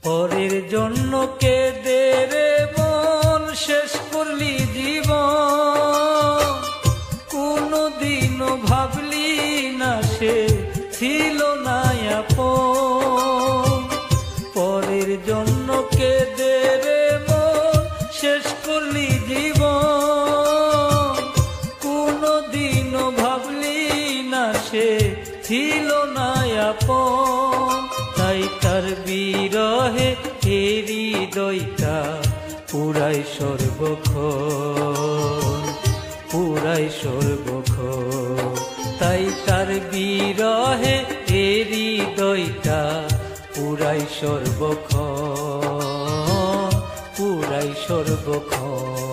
পরের জন্য কেঁদে রে মন শেষ করলি জীবন, কোনদিনও ভাবলি না সে ছিল না আপন। পরের জন্য কেঁদে রে মন শেষ করলি জীবন, কোনদিনও ভাবলি না সে ছিল না আপন। তাই তার বিরহে হৃদয়টা পুরাই সর্বক্ষণ, পুরাই সর্বক্ষণ। তাই তার বিরহে হৃদয়টা পুরাই সর্বক্ষণ, পুরাই সর্বক্ষণ।